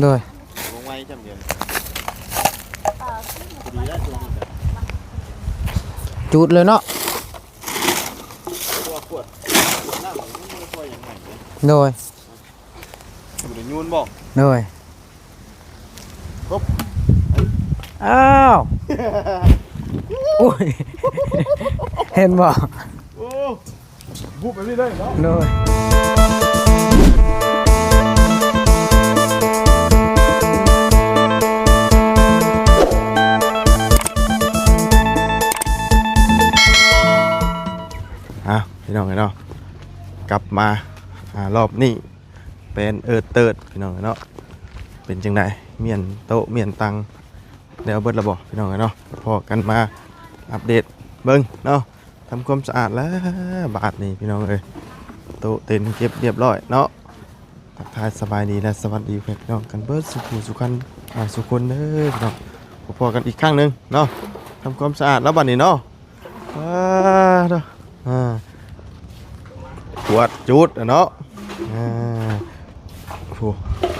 rồi ลงไว้จำเดียวดีแล้วตัวนี้ chút lên đó ตัวขวดหน้าของมันค่อยยังไง rồi อยู่ในยูนบอก rồi Cúp. ao ui hên bỏ Vụt vào đi đây đó. rồiพี่น้องเนาะกลับมารอบนี้เป็นเติร์ดพี่น้องเนาะเป็นจังไดเมียนโต๊ะเมียนตังแล้วเบิดระบบพี่น้องเนาะพอกันมาอัปเดตเบิ้งเนาะทำความสะอาดแล้วบาทนี่พี่น้องเอ้ยโต๊ะเต็นเก็บเรียบร้อยเนาะทักทายสบายดีและสวัสดีพี่น้องกันเบิดสุขสุขันสุขคนเด้อพี่น้องพอกันอีกครั้งหนึ่งเนาะทำความสะอาดแล้วบัดนี้เนาะเนาะขวดจุดเนาะ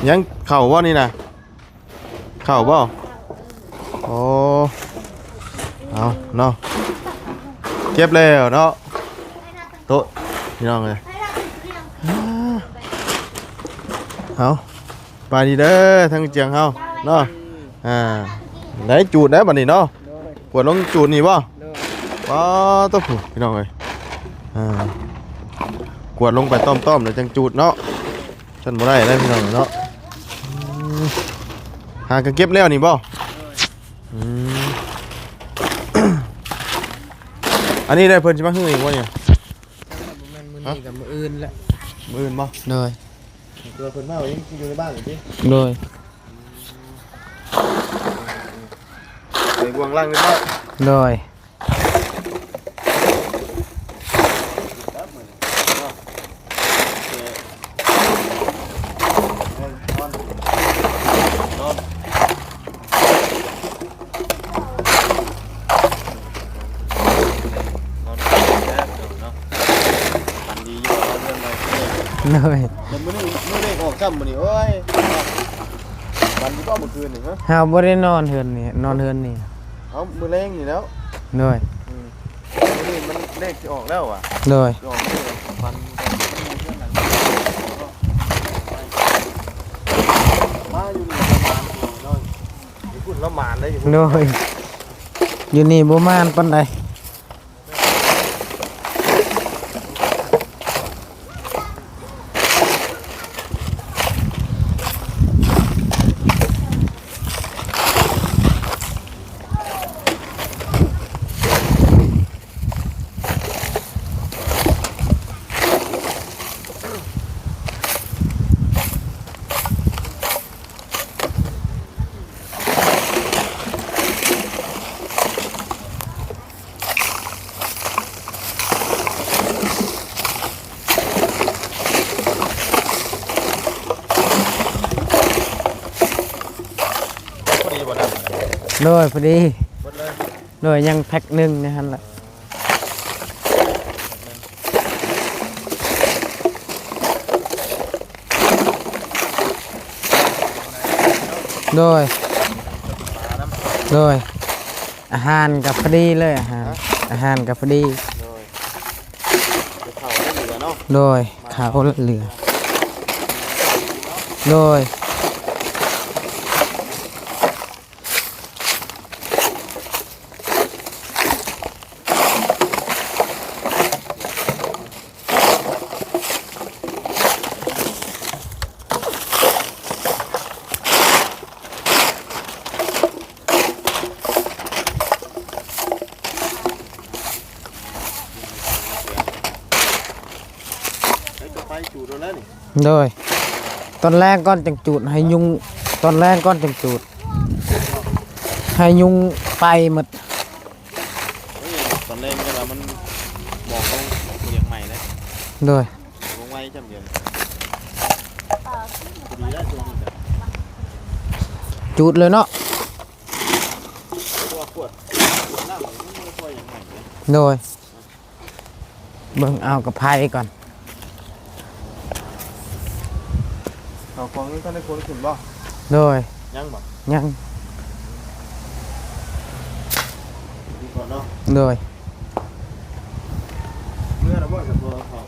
ยังเข่าบ่นี่นะเข่าบ่โอ้เอาเนาะเก็บแล้วเนาะโต๊ะพี่น้องเลยเอาไปดีเด้อทั้งเจียงเฮาเนาะไหนจูดได้บัดนี้เนาะขวดลงจูดนี่บ่ว้าตัวผู้พี่น้องเลยกวดลงไปต้อมๆเลยจังจูดเนาะฉันบ่ได้ได้พี่น้องเนาะหากันเก็บแล้วนี่บ่อันนี้ได้เพิ่นสิมาฮื้ออีกบ่เนี่ยมื้อนี้กับมื้ออื่นแหละ มื้ออื่นบ่ rồi ตัวเพิ่นมายังอยู่ในบ้านอยู่ติ rồi ไปกวางล่างเลยบ่ rồi เลย มันมื้อนี้ออกค่ำมื้อนี้โอ้ยวันนี้ก็เมื่อคืนนี่ฮะ เฮาบ่ได้นอนเฮือนนี่นอนเฮือนนี่ เอามื้อแรงนี่แล้ว เลย มื้อนี้มันเลขสิออกแล้วอ่ะ เลย ออกนี่ฟันมาอยู่นี่ประมาณเนาะอยู่พุ่นละหมานได้อยู่ เลยอยู่นี่บ่มานปานใดเลยพอดีเลยยังแพ็คหนึ่งนะฮะล่ะเลยอาหารกับพอดีเลยอาหารกับพอดีเลยข้าวเหลือเลยเลยตอนแรกก้อนจังจูดให้ยุงตอนแรกก้อนจังจูดให้ยุงไปหมดตอนแรกก็แล้วมันบอกต้องเรียกใหม่เลยเลยลงไว้จำเดียวดีแล้วตัวนี้จูดเลยเนาะตัวขวดหน้าของมันค่อยยังไงเลยเบิ่งเอากับไพ่ก่อน เอาของนี้ท่านได้คนขึ้นบ่ โดย ยังบ่ ยัง ดูก่อนเนาะ โดย เมื่อเราบ่จะบ่เขา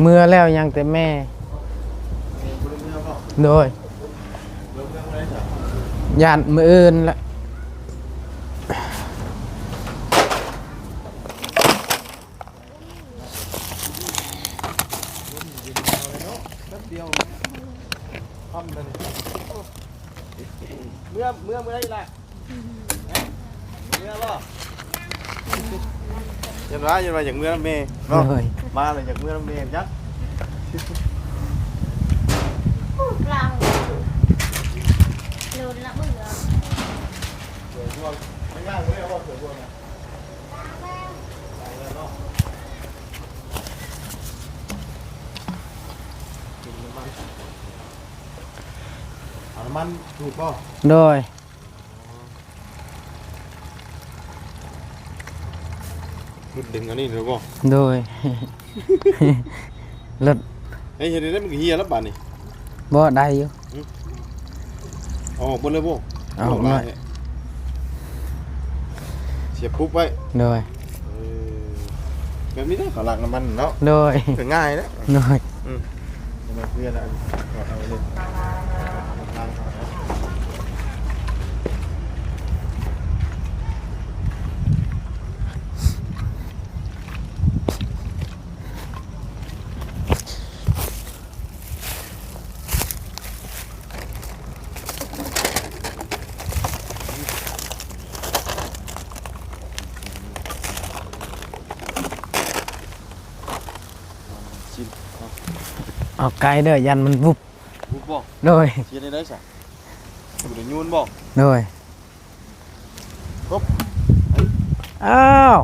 เมื่อแล้วยังแต่แม่ บ่ได้เมื่อบ่ โดย เมื่อบ่ได้จ้ะ ญาติมืออื่นละ แป๊บเดียวค่ำแล้วนี่เมื่อได้ล่ะเมื่อบ่ยันว่าอย่างเมื่อแม่เนาะ โดย มาเลยจากเมื่อแม่จัก เราโดนละมึงเหรอ เสือพวงไม่ย่างไม่เอาว่าเสือพวงนะไปแล้วเนาะกินน้ำมันเอาน้ำมันถูกป่ะ โดย ดึงอันนี้ถูกป่ะ โดย รถ เฮ้ยเห็นได้มันเฮียแล้วบ้านนี่ บ่ได้อยู่ อ๋อบนเลยป่ะ เอาหน่อย เสียบปุ๊บไว้ โดย แบบนี้ได้ขอหลักน้ำมันเนาะ โดย ถึงง่ายนะ โดย มาเพื่อนเอาเลยทางเขานะ ชิม เอาไกลเด้อยันมันวุบ บุบบอก โดย เชียร์ได้สิอยู่ในยูนบอก โดย ครบ อ้าว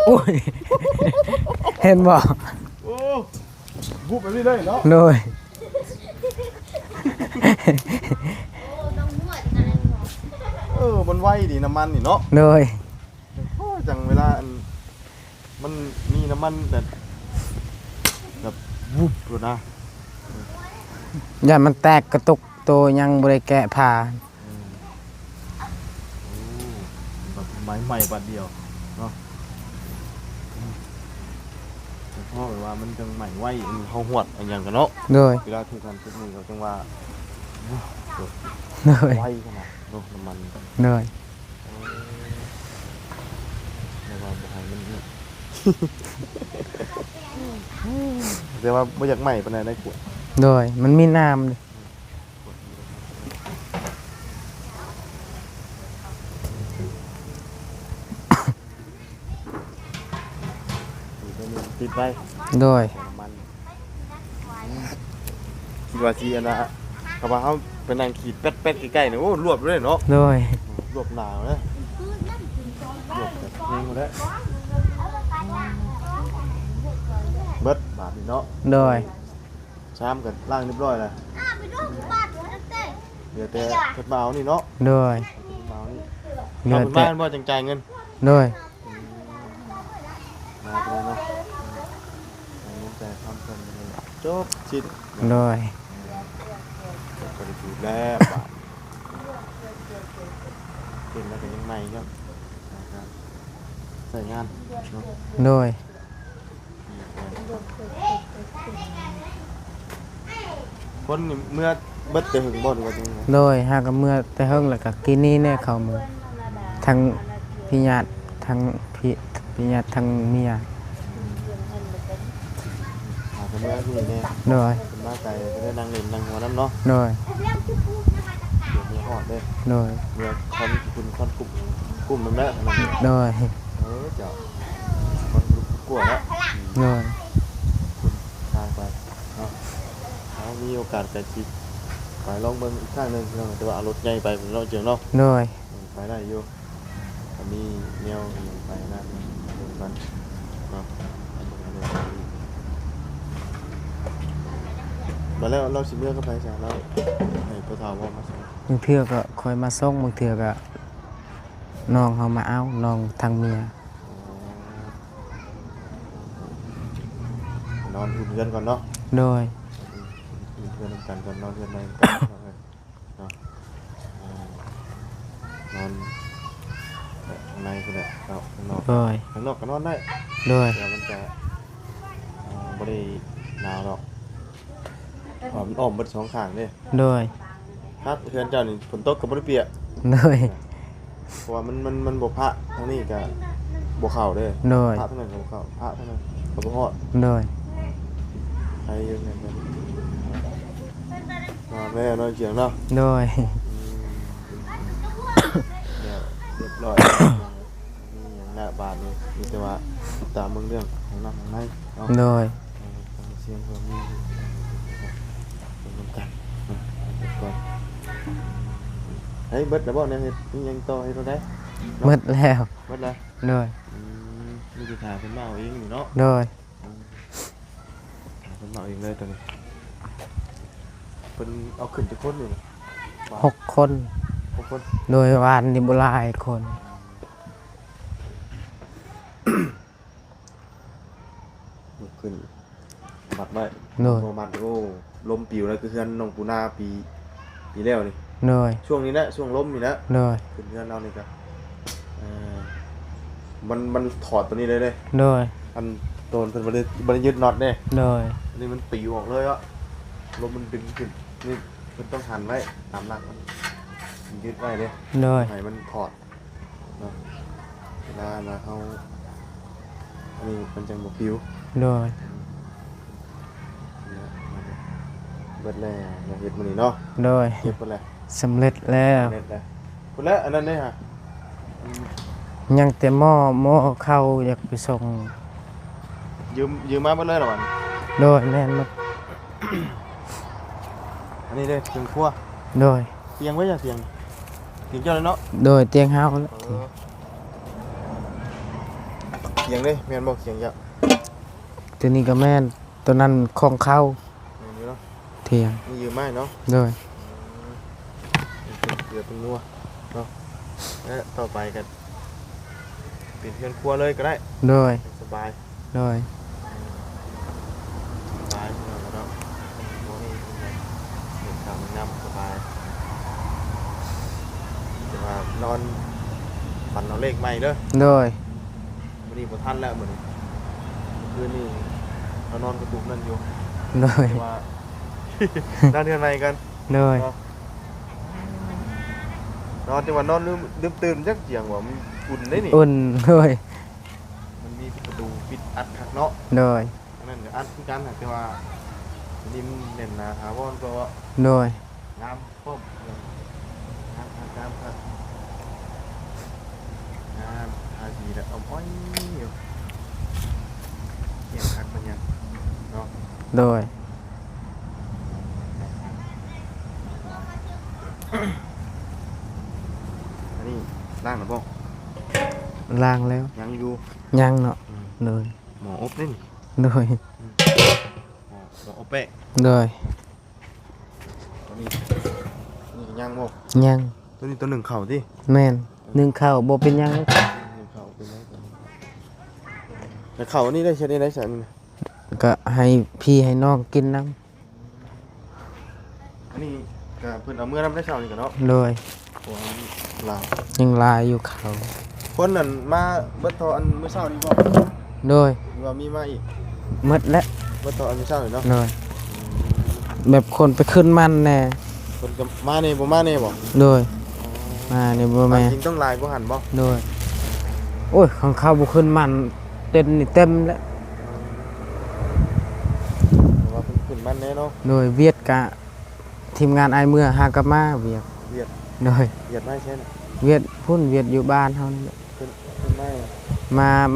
อุ้ย เห็นบ่ โอ้บุบแบบนี้เลยเนาะ โดย โอ้ต้องนวดกันเลยเหรอ มันไวดีน้ำมันนี่เนาะ โดย โอ้จังเวลาอันมันมีน้ำมันแบบบุบเลยนะ ยันมันแตกกระตุกโตยังบ่ได้แกะผ่า แบบไม้ใหม่บาทเดียวเนาะแต่พ่อแบบว่ามันจังใหม่ไวเขาหวดอันอย่างกันเนาะ โดย เวลาถือกันทุกมือเขาจังว่า โดย ไวขนาดเนาะน้ำมัน โดย แต่ว่าบ่ให้มันเนี่ยแต่ว่าไม่อยากใหม่ปานใดได้ขวด โดย มันมีน้ำเลย ติดไว้ โดย น้ำมันคิดว่าทีอันนะกระบะเขาเป็นนางขีดแป๊ดๆใกล้ๆเนี่ยโอ้รวบเลยเนาะ โดย รวบหนาวเลยรวบแบบนี้หมดแล้วเบิดบาทนี่เนาะ โดย ชามกันล่างเรียบร้อยแล้ว ไปดูบาดหัวตั้งแต่ เดี๋ยวแต่เพิ่นมาเอานี่เนาะ โดย เพิ่นมาเอานี่ เหลื เอา อ เพิ่น แต่ มาบ่จังจ่ายเงิน โดย มาไปเลยเนาะเอาเงินจ่ายพร้อมกันไปเลยจบชิด โดย ก็ได้ถูกแล้วบาทเป็นแล้วก็ยังใหม่ครับนะครับใส่งานเนาะ โดย คนนี่เมื่อเบิดแต่หึงบ่หรือว่าจังไง โดยหากเมื่อแต่เฮิงแล้วก็กินนี่แน่เข้ามือทั้งพี่ญาติทั้งพี่ญาติทั้งเมีย หาคนเมื่อที่นี่ โดย เป็นมาไก่จะได้นั่งเล่นนั่งหัวน้ำเนาะ โดย เดี๋ยวมีหอดเด้ โดย เมื่อคอนคุณคอนกลุ่มน้ำแล้วนั่นเนี่ย โดย เจ้าคนลุกกลัวแล้ว โดย คุณทางไปเนาะถ้ามีโอกาสจะจิไปลองเบิ่งอีกข้างหนึงเนาะแต่ว่าเอารถใหญ่ไปผมเราเจอเนาะ โดย ไปได้อยู่ถ้ามีแนวอื่นไปนะเบิ่งกันเนาะมาแล้วเราสิเมื่อก็ไปจ้ะเราให้พ่อเฒ่าว่ามาส่ง บางเทื่อก็คอยมาส่งบางเทื่อก็น้องเขามาเอาน้องทางเมีย นอนอุ่นกันก่อนเนาะ โดย อุ่นแท เรือนกันก่อนนอนเรือนในกันเนาะนอนข้างในก็ได้เนาะข้างนอก โดย ข้างนอกก็นอนได้ โดย เดี๋ยวมันจะบ่ได้หนาวหรอกมันอ้อมเบิดสองข้างเด้ โดย ครับเพื่อนเจ้านี่ฝนตกก็บ่ได้เปียก โดย เพราะว่ามันบ่พระทางนี้ก็บ่เข้าเด้ โดย พระเท่านั้นก็บ่เข้าพระเท่านั้นก็บ่ฮอด โดย ใครอยู่นั่นกันแม่นอนเสียงเนาะ โดย เรียบร้อยมีอย่างหน้าบานนี่มีแต่ว่าตามเบิ่งเรื่องของน้ำของในเนาะ โดย ฟังเสียงเพิ่มมีเป็นกันก่อนเฮ้ยเบิดแล้วบ่เนี่ยเฮ็ดมีหยังต่อให้เราได้ หมดแล้ว เบิดแล้ว โดย มีสิถามเพิ่นมาเอาเองนี่เนาะ โดย ถามเพิ่นมาเอาเองเลยตอนนี้เพิ่นเอาขึ้นจักคนนี่นะ 6 คน 6 คน โดยวานนี่บ่หลายคน ขึ้นบัดไว้ โดย โนบัดโอ้ลมปิวแล้วคือเฮือนน้องปูนาปีแล้วนี่ โดย ช่วงนี้นะช่วงลมนี่นะ โดย ขึ้นเฮือนเรานี่ก็มันถอดตัวนี้เลยเด้ โดย อันโดนเพิ่นบ่ได้ยึดน็อตเด้ โดย อันนี้มันปิวออกเลยอ่ะลมมันดึงขึ้นนี่เพิ่นต้องหันไว้ตามหลักมันยึดไว้เด้ โดย ให้มันถอดเนาะเวลาเฮาอันนี้มันจังบ่ปิว โดย เบิดแล้วอย่าเฮ็ดมื้อนี้เนาะ โดย เก็บเบิดแล้ว สำเร็จแล้ว เน็ตแล้วพุ่นแล้วอันนั้นเด้ฮะ ยังแต่หม้อเข้าอยากไปส่ง ยืมมาเบิดเลยเหรอมัน โดยแม่นหมด อันนี้เด้เตียงครัว โดย เตียงไว้จ้ะเตียงเจ้าเลยเนาะ โดยเตียงเฮาแล้ว เตียงเด้แม่นบ่เตียงจ้ะ ตัวนี้ก็แม่นตัวนั้นของเข้า แม่นอยู่เนาะ เทียง นี่ยืมมาเนาะ โดย เดี๋ยวเป็นนัวเนาะแล้วต่อไปกันเปลี่ยนเตียงครัวเลยก็ได้ โดย สบาย โดย สบายเนาะบ่นี่เห็นข้าวมันน้ำสบายแต่ว่านอนฝันเอาเลขใหม่เด้อ โดย วันนี้บ่ทันแล้วมื้อนี้คืนนี้เรานอนกระตุกนั่นอยู่ โดย แต่ว่า นอนเทือนในกัน โดย นอนจังหวะนอนลืมตื่นจักเสียงว่ามันอุ่นได้นี่ อุ่นโดย มันมีประตูปิดอัดคักเนาะ โดย อันนั้นก็อัดคือกันแต่ว่าอันนี้มันเน่นหนาถาวรก็ว่า โดย งามป้อมงามครับงามทาสีแล้วเอาอ้อยอยู่เกี่ยงคักมันยังเนาะ โดย อันนี้ล่างหรือเปล่า ล้างแล้ว ยังอยู่ ยังเนาะโดย หมออบนี่นี่ โดย หมออบเป๊ะ โดย ตัวนี้นี่ก็ยังบ่ ยัง ตัวนี้ตัวหนึ่งเข่าที่ แม่นนึ่งข้าวบ่เป็นหยัง หนึ่งเข่าเป็นไรกันแต่เข่าอันนี้ได้ใช้ได้ใส่มัน ก็ให้พี่ให้น้องกินน้ อันนี้ก็เพิ่นเอาเมื่อน้ำได้เช้านี่กันเนาะ ำโดย หัวลาว ยังลายอยู่เขา คนนั่นมาเบิดทออันเมื่อเช้านี่บ่ โดย หรือว่ามีมาอีก หมดแล้ว เบิดทออันเมื่อเช้านี่เนาะ โดยแบบคนไปขึ้นมันแน่ เพิ่นก็มานี่บ่มานี่บ่ โดยมานี่บ่แม่ จริงต้องลายบ่หันบ่ โดยโอ้ยของเขาบ่ขึ้นมันเต็มนี่เต็มแล้ว แต่ว่าเพิ่นขึ้นมันแน่เนาะ โดยเวียดกะทีมงานไอายเมื่อหากะมาเวียด เวียด โดย เวียดไม่ใช่น่ะ เวียดพุ่นเวียดอยู่บ้านเฮานี่แหละ ขึ้นไม่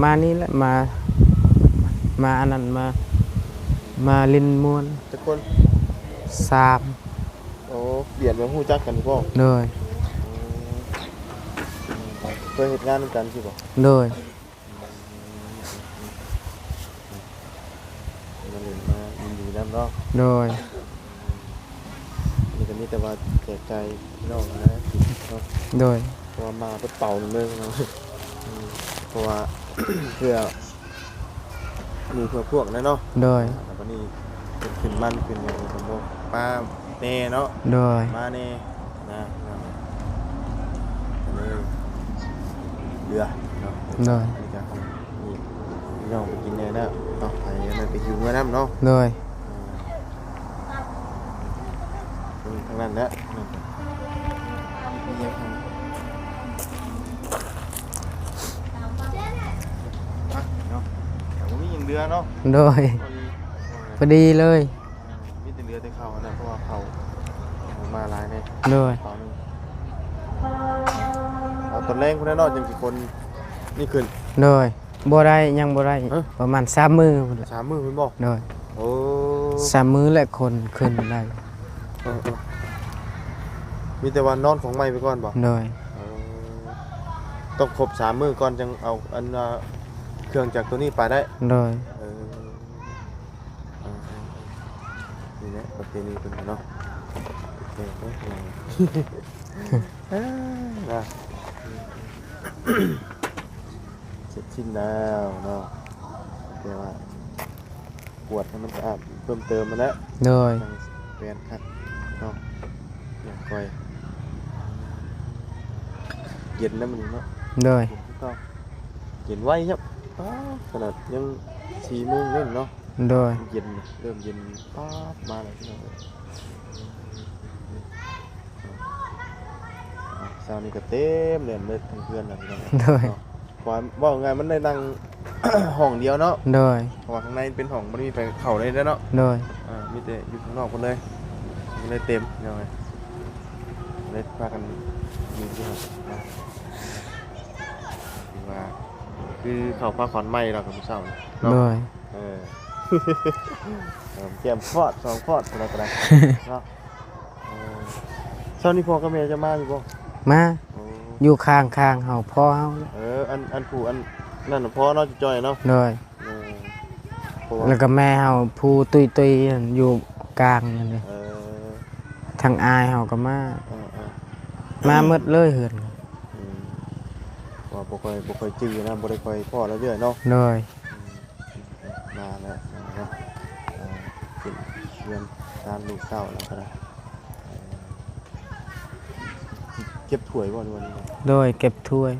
มานี่แหละมาอันนั้นมาลินมวน ทุกคน 3 โอ้เบียดมาฮู้จักกันบ่ โดย เคยเฮ็ดงานนำกันสิบ่ โดย มาเล่นมายินดีนำเนาะ โดย นี่ก็มีแต่ว่าแจกใจพี่น้องนะเนาะ โดย เพราะว่ามาเพื่อเป่าหนึ่งเลยเนาะเพราะว่า เพื่อหมู่เพื่อพวกนะเนาะ โดย แล้ววันนี้ ขึ้นมันขึ้นอย่างสมบูรณ์ปลาเน่เนาะ โดย มาเน่นะเลยเรือเนาะ โดย นี่ก็นี่น้องไปกินเนี่ยนะเนาะไปนั่นไปอยู่เมื่อน้ำเนาะ โดย ทางนั้นแหละเนาะแต่ว่ามีอย่างเรือเนาะ โดยพอดีเลย มีแต่เรือแต่เขานะเพราะว่าเขามาหลายเนี่ย โดย ตอนนึงเอาตอนแรกคุณแน่นอนยังกี่คนนี่ขึ้น โดยบ่ได้ยังบ่ได้ประมาณ3 มื้อพุ่นล่ะ 3 มื้อคุณบอก โดย โอ้ 3 มื้อและคนขึ้นได้ เออมีแต่วันนอนของใหม่ไปก่อนบ่ โดย ต้องครบ3 มื้อก่อนจังเอาอันเครื่องจากตัวนี้ไปได้ โดย นี่แหละประเพณีเป็นเนาะโอเคนะเสร็จสิ้นแล้วเนาะแต่ว่าปวดให้มันสะอาดเพิ่มเติมมาแล้ว โดย ทางแฟนคัดเนาะอย่างก่อยเย็นนะมันเนาะ โดย ก็เย็นไวครับขนาดยัง4 โมงเล่นเนาะ โดย เย็นเริ่มเย็นป๊าบมาเลยพี่น้องเช้านี้ก็เต็มเลยเลิศทั้งเพื่อนเลยพี่น้อง โดย ว่าไงมันได้นั่ง ห้องเดียวเนาะ โดย เพราะว่าข้างในเป็นห้องมันมีไปเข้าได้แล้วเนาะ โดย มีแต่อยู่ข้างนอกคนเลยมันเลยเต็มยังไงเลยพากันอยู่ที่ห้องว่าคือเขาพาขอนไม้เรากับผู้สาวเนาะ โดย เตรียมฟอด2 ฟอดอะไรก็ได้เนาะเช้านี้พ่อกับแม่จะมาอยู่บ่ มาอยู่ข้างๆเฮาพ่อเฮา อันผู้อันนั่นน่ะพ่อเนาะจอยเนาะ โดย แล้วก็แม่เฮาผู้ตุยๆนั่นอยู่กลางนั่นเลยทางอายเฮาก็มาหมดเลยเฮือน ว่าบ่ค่อยจื้อนะบ่ได้ค่อยพ่อแล้วเรื่อยเนาะ โดย มาแล้วเนาะเป็นเรียนตามลูกเต้าแล้วก็ได้เก็บถ้วยบ่วันนี้ โดยเก็บถ้วย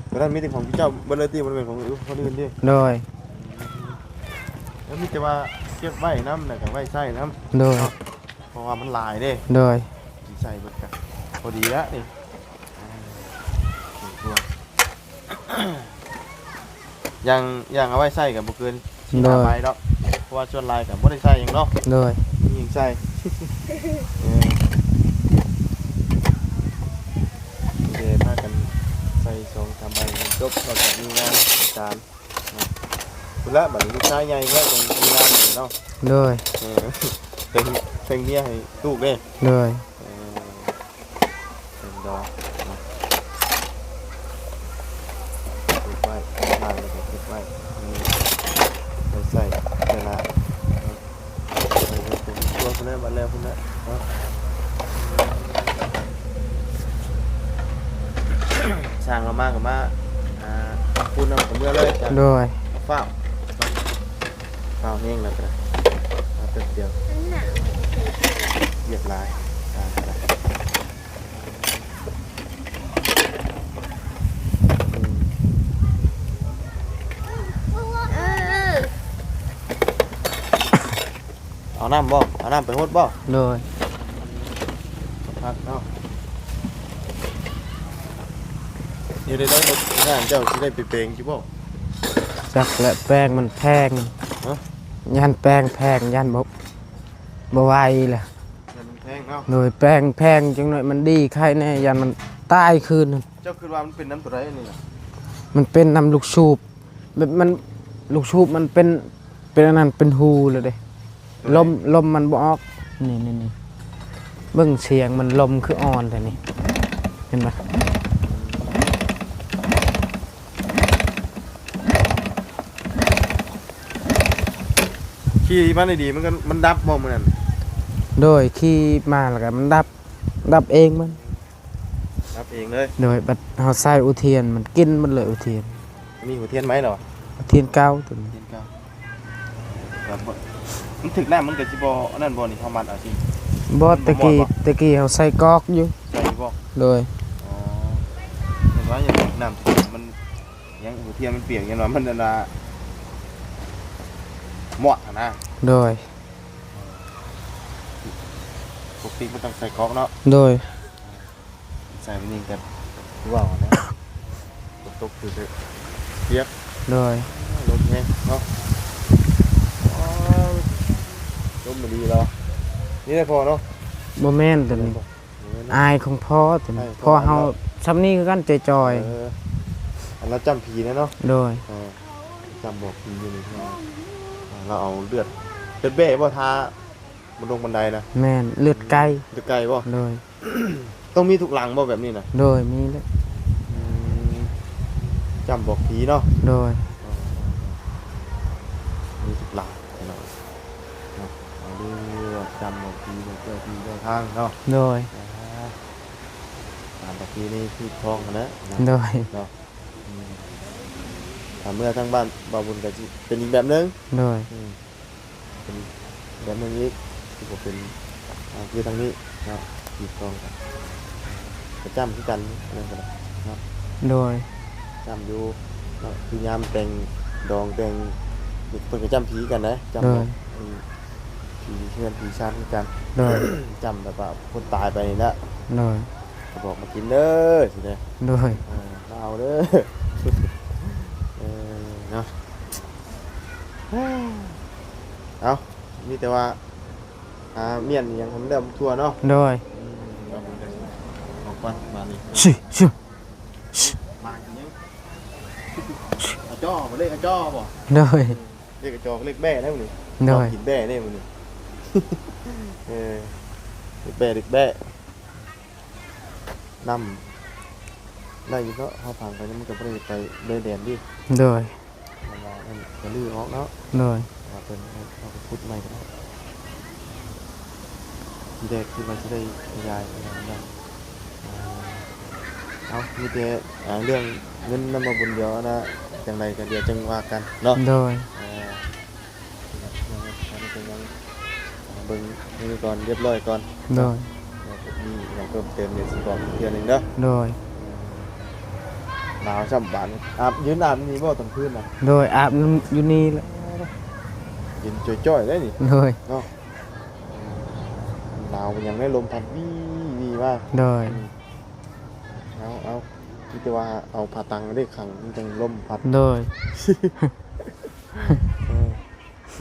ตอนนั้นมีแต่ของพี่เจ้าเบลเลอร์ตี้มันเป็นของคนอื่นดิ โดย แล้วมีแต่ว่าเก็บไว้น้ำน่ะกับไว้ใส่น้ โดย ำเพราะว่ามันหลายเด้ โดย ใส่เบิดกันพอดีแล้วนี่ยังเอาไว้ใส่กับบุเกิน4-5 ใบเนาะเพราะว่าส่วนลายกับบ่ได้ใส่หยังเนาะ โดย มีหยังใส่เดี๋ยวพากันใส่2-3 ใบจบแล้วก็มีงานจานคุณละบัดนี้ลูกชายใหญ่ก็ต้องมีงานอยู่เนาะ โดย เป็นเมียให้ลูกเด้ โดย เป็นดอกนะเก็บไว้บ้านแล้วก็เก็บไว้ไปใส่เวลาใส่ไว้ตรงตัวคนนั้นบัดแล้วคนนั้นช่างเรามากกับมาพูดนำกับเมื่อเลยจ้ะ โดย เฝ้าแห้งแล้วกันมาเติมเดียวเหยียบลายเอาน้ำบ่เอาน้ำไปหดบ่ โดย พักเนาะอยู่ในนั้นงานเจ้าที่ได้ไปเปลงจิบ่ จักและแป้งมันแพง ฮะ ยันแป้งแพงยันบ่ไหวล่ะ เงินมันแพงเนาะ โดยแป้งแพงจังหน่อยมันดีใครแน่ยันมันตายคืน เจ้าคิดว่ามันเป็นน้ำตัวไรนี่นะ มันเป็นน้ำลูกชูบแบบมันลูกชูบมันเป็นอันนั้นเป็นหูเลยเด้ลมมันบ่ออกนี่เบิ่งเสียงมันลมคืออ่อนแต่นี่เห็นปะ ขี่มันดีมันก็มันดับบ่มันนั่น โดยขี่มาแล้วก็มันดับเองมัน ดับเองเลย โดยบัดเฮาใส่อุเทียนมันกินมันเลยอุเทียน มีหัวเทียนไหมเหรอ อุเทียนเก่าตัวนี้ เทียนเก่า แบบบ่มันถึกน้ำมันก็สิบ่อันนั้นบ่นี่เฮามัดเอาสิ บ่ตะกี้เฮาใส่กอกอยู่ ใส่บ่ โดย อ๋อเห็นว่าอย่างน้ำท่วมมันยังหัวเทียมมันเปียกอย่างน้อยมันน่ะเหมาะอะนะ โดย ปกติมันต้องใส่ก๊อกเนาะ โดย ใส่ไปนี่กันว้าวนะตกคือเปียก โดย ลมแห้งเนาะอ๋อลมมันดีแล้วนี่ได้พอเนาะ บ่แม่นตัวนี้อายของพ่อตัวนี้พ่อเฮาซำนี้คือกันจอย เอออันเราจำผีนะเนาะ ๆโดย เออจำบอกผีอยู่นี่เราเอาเลือดเบ้บ่ทาบนลงบันไดนะ แม่นเลือดไก่ จะไกลบ่ โดย ต้องมีทุกหลังบ่แบบนี้นะ โดยมีแล้ว อืมจำบอกผีเนาะ โดย มีทุกหลังเนาะเอาเรื่องจำบอกผีบอกเจ้าผีเจ้าทางเนาะ โดย ตามบอกผีนี่คือทองนะ โดย เนาะเมื่อทั้งบ้านบ่าวบุญก็สิเป็นอีกแบบนึง โดย เป็นแบบนึงอีกที่ผมเป็นคือทางนี้เนาะอีกทองกันก็จำคือกันนั่นก็ได้เนาะ โดย จำอยู่เนาะคือยามแต่งดองแต่งเพิ่นก็จำผีกันนะจำแบบผีเพื่อนผีชาติกัน โดย จำแบบว่าคนตายไปนี่ละ โดย ก็บอกมากินเด้อสิเด้อ โดย มาเอาเด้อเนาะเอามีแต่ว่าเมียนยังทำเดิมทั่วเนาะ โดย เอาก่อนมานี่ ชิชิ มาอย่างนี้อาจ้อมาเรียกอาจ้อบ่ โดย เรียกอาจ้อเรียกแบ่ได้มั้ยนี่ โดย กินแบ่ได้มั้ยนี่เรียกแบ่เรียกแบ่นำได้อยู่เนาะเฮาฟังไปนี่มันก็บ่ได้ไปเดินแดนดิ โดย มันว่ามันก็ลื้อออกเนาะ โดย ว่าเป็นเอาไปพุดใหม่ก็ได้ทีแรกที่มันจะได้ยายอะไรนั่นเอามีแต่เรื่องเงินนำมาบุญเดียวนะจังไรกันเดียวจังว่ากันเนาะ โดย เบิ่งนี่ก่อนเรียบร้อยก่อน โดย มีอย่างเพิ่มเติมเดี๋ยวสิบอกเดือนหนึงเด้อ โดย หนาวช่ำบานยืนอาบนี่บ่ตอนคืนน่ะ โดยอาบน้ำอยู่นี่แหละ เย็นจ้อยๆได้นี่ โดย เนาะหนาวมันยังได้ลมพัดวี่มาก โดย เอาคิดแต่ว่าเอาผ้าตังได้ขังมันจังลมพัด โดย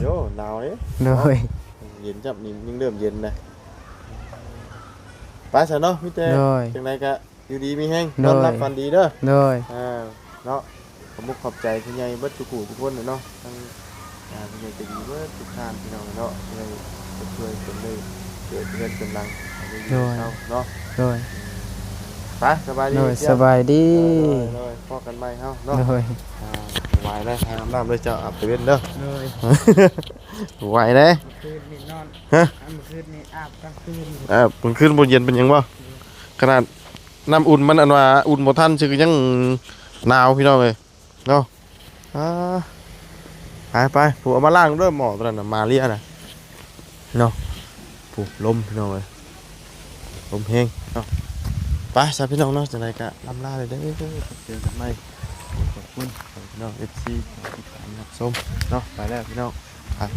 โยหนาวเอ้ โดย เย็นจับนี่ยังเริ่มเย็นนะไปซะเนาะพี่เต้ โดย จังไดก็อยู่ดีมีแห้ง โด นอย นหลับฝันดีเด้อ โดย เนาะขอบคุณขอบใจคุณยายเบิดทุกผู้ทุกคนเนาะทั้งคุณยายใจดีเบิดทุกท่านพี่น้องเนาะที่ได้ช่วยกันเลยเกิดเงินกำลังให้ได้อยู่เนาะ โดย ไปสบายดี โดยสบายดี เลยพอกันไหมเฮาเนาะ โดย ไหวเลยให้น้ำเลยเจ้าอาบไปเว้นเด้อ โดย ไหวเลย คืนนี่นอน ฮะ คืนนี่อาบกลางคืน มันขึ้นบนเย็นเป็นยังบ่ขนาดน้ำอุ่นมันอันว่าอุ่นบ่ทันสึกยังหนาวพี่น้องเลยเนาะไปผู้เอามาล้างเด้อหมอตัวนั้นน่ะมาเรียน่ะเนาะผู้ลมพี่น้องเลยลมแห้งเนาะไปซะพี่น้องเนาะจังไดก็ลำลาเลยเด้อเจอกันใหม่ขอบคุณพี่น้อง FC ที่ตามรับชมเนาะไปแล้วพี่น้อง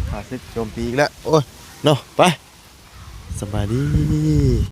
พาซิโจมตีอีกแล้วโอ้ยเนาะไปสบายดี